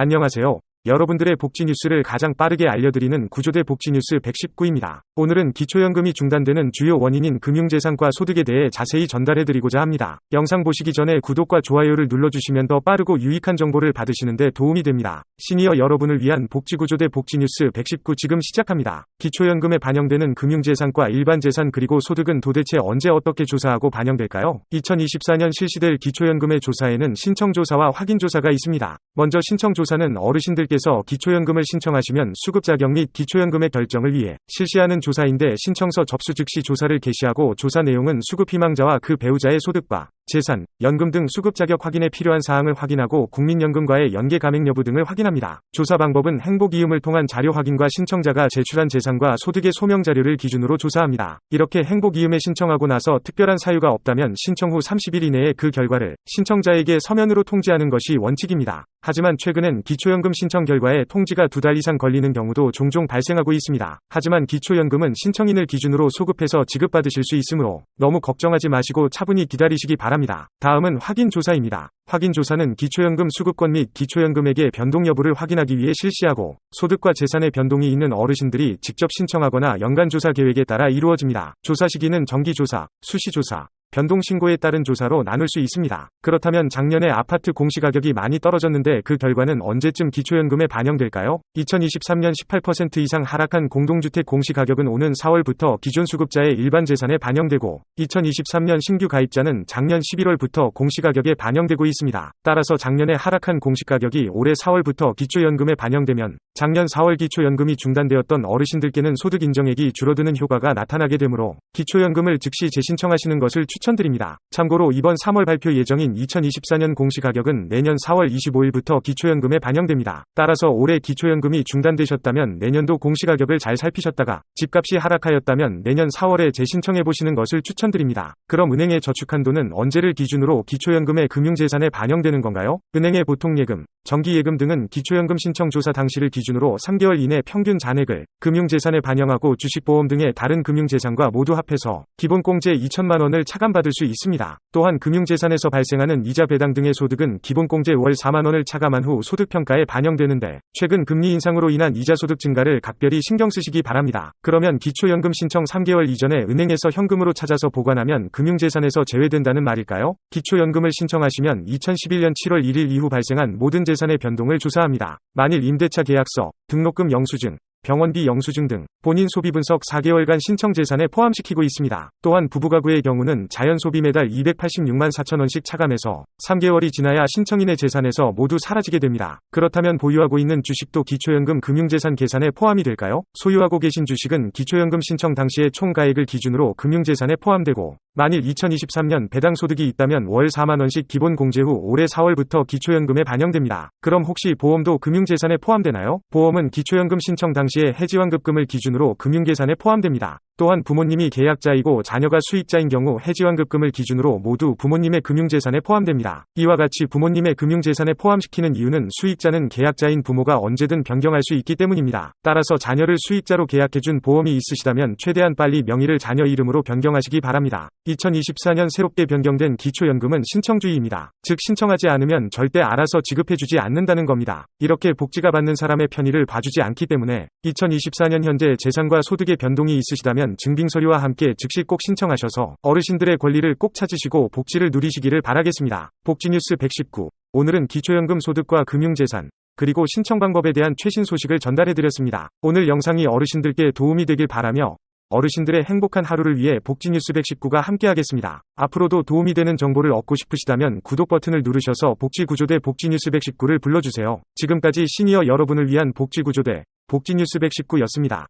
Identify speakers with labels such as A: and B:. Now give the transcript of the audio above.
A: 안녕하세요. 여러분들의 복지 뉴스를 가장 빠르게 알려드리는 구조대 복지 뉴스 119입니다. 오늘은 기초연금이 중단되는 주요 원인인 금융재산과 소득에 대해 자세히 전달해드리고자 합니다. 영상 보시기 전에 구독과 좋아요를 눌러주시면 더 빠르고 유익한 정보를 받으시는 데 도움이 됩니다. 시니어 여러분을 위한 복지구조대 복지 뉴스 119 지금 시작합니다. 기초연금에 반영되는 금융재산과 일반재산 그리고 소득은 도대체 언제 어떻게 조사하고 반영될까요? 2024년 실시될 기초연금의 조사에는 신청조사와 확인조사가 있습니다. 먼저 신청조사는 어르신들께서 기초연금을 신청하시면 수급 자격 및 기초연금의 결정을 위해 실시하는 조사인데 신청서 접수 즉시 조사를 개시하고 조사 내용은 수급 희망자와 그 배우자의 소득과 재산, 연금 등 수급 자격 확인에 필요한 사항을 확인하고 국민연금과의 연계 가맹 여부 등을 확인합니다. 조사 방법은 행복이음을 통한 자료 확인과 신청자가 제출한 재산과 소득의 소명 자료를 기준으로 조사합니다. 이렇게 행복이음에 신청하고 나서 특별한 사유가 없다면 신청 후 30일 이내에 그 결과를 신청자에게 서면으로 통지하는 것이 원칙입니다. 하지만 최근엔 기초연금 신청 결과에 통지가 2달 이상 걸리는 경우도 종종 발생하고 있습니다. 하지만 기초연금은 신청인을 기준으로 소급해서 지급받으실 수 있으므로 너무 걱정하지 마시고 차분히 기다리시기 바랍니다. 다음은 확인조사입니다. 확인조사는 기초연금 수급권 및 기초연금액의 변동 여부를 확인하기 위해 실시하고 소득과 재산의 변동이 있는 어르신들이 직접 신청하거나 연간조사 계획에 따라 이루어집니다. 조사 시기는 정기조사, 수시조사, 변동신고에 따른 조사로 나눌 수 있습니다. 그렇다면 작년에 아파트 공시가격이 많이 떨어졌는데 그 결과는 언제쯤 기초연금에 반영될까요? 2023년 18% 이상 하락한 공동주택 공시가격은 오는 4월부터 기존 수급자의 일반 재산에 반영되고 2023년 신규 가입자는 작년 11월부터 공시가격에 반영되고 있습니다. 따라서 작년에 하락한 공시가격이 올해 4월부터 기초연금에 반영되면 작년 4월 기초연금이 중단되었던 어르신들께는 소득 인정액이 줄어드는 효과가 나타나게 되므로 기초연금을 즉시 재신청하시는 것을 추천드립니다. 참고로 이번 3월 발표 예정인 2024년 공시가격은 내년 4월 25일부터 기초연금에 반영됩니다. 따라서 올해 기초연금이 중단되셨다면 내년도 공시가격을 잘 살피셨다가 집값이 하락하였다면 내년 4월에 재신청해보시는 것을 추천드립니다. 그럼 은행에 저축한 돈은 언제를 기준으로 기초연금의 금융재산에 반영되는 건가요? 은행의 보통예금, 정기예금 등은 기초연금 신청 조사 당시를 기준으로 3개월 이내 평균 잔액을 금융재산에 반영하고 주식보험 등의 다른 금융재산과 모두 합해서 기본공제 2천만 원을 차감받을 수 있습니다. 또한 금융재산에서 발생하는 이자 배당 등의 소득은 기본공제 월 4만 원을 차감한 후 소득평가에 반영되는데 최근 금리 인상으로 인한 이자소득 증가를 각별히 신경 쓰시기 바랍니다. 그러면 기초연금 신청 3개월 이전에 은행에서 현금으로 찾아서 보관하면 금융재산에서 제외된다는 말일까요? 기초연금을 신청하시면 2011년 7월 1일 이후 발생한 모든 재산의 변동을 조사합니다. 만일 임대차 계약서, 등록금 영수증, 병원비 영수증 등 본인 소비 분석 4개월간 신청 재산에 포함시키고 있습니다. 또한 부부가구의 경우는 자연소비 매달 286만 4천 원씩 차감해서 3개월이 지나야 신청인의 재산에서 모두 사라지게 됩니다. 그렇다면 보유하고 있는 주식도 기초연금 금융재산 계산에 포함이 될까요? 소유하고 계신 주식은 기초연금 신청 당시의 총가액을 기준으로 금융재산에 포함되고 만일 2023년 배당소득이 있다면 월 4만 원씩 기본 공제 후 올해 4월부터 기초연금에 반영됩니다. 그럼 혹시 보험도 금융재산에 포함되나요? 보험은 기초연금 신청 당시에 해지환급금을 기준으로 금융계산에 포함됩니다. 또한 부모님이 계약자이고 자녀가 수익자인 경우 해지환급금을 기준으로 모두 부모님의 금융재산에 포함됩니다. 이와 같이 부모님의 금융재산에 포함시키는 이유는 수익자는 계약자인 부모가 언제든 변경할 수 있기 때문입니다. 따라서 자녀를 수익자로 계약해준 보험이 있으시다면 최대한 빨리 명의를 자녀 이름으로 변경하시기 바랍니다. 2024년 새롭게 변경된 기초연금은 신청주의입니다. 즉 신청하지 않으면 절대 알아서 지급해주지 않는다는 겁니다. 이렇게 복지가 받는 사람의 편의를 봐주지 않기 때문에 2024년 현재 재산과 소득의 변동이 있으시다면 증빙서류와 함께 즉시 꼭 신청하셔서 어르신들의 권리를 꼭 찾으시고 복지를 누리시기를 바라겠습니다. 복지뉴스 119. 오늘은 기초연금 소득과 금융재산, 그리고 신청 방법에 대한 최신 소식을 전달해드렸습니다. 오늘 영상이 어르신들께 도움이 되길 바라며 어르신들의 행복한 하루를 위해 복지뉴스 119가 함께하겠습니다. 앞으로도 도움이 되는 정보를 얻고 싶으시다면 구독 버튼을 누르셔서 복지구조대 복지뉴스 119를 불러주세요. 지금까지 시니어 여러분을 위한 복지구조대 복지뉴스 119였습니다.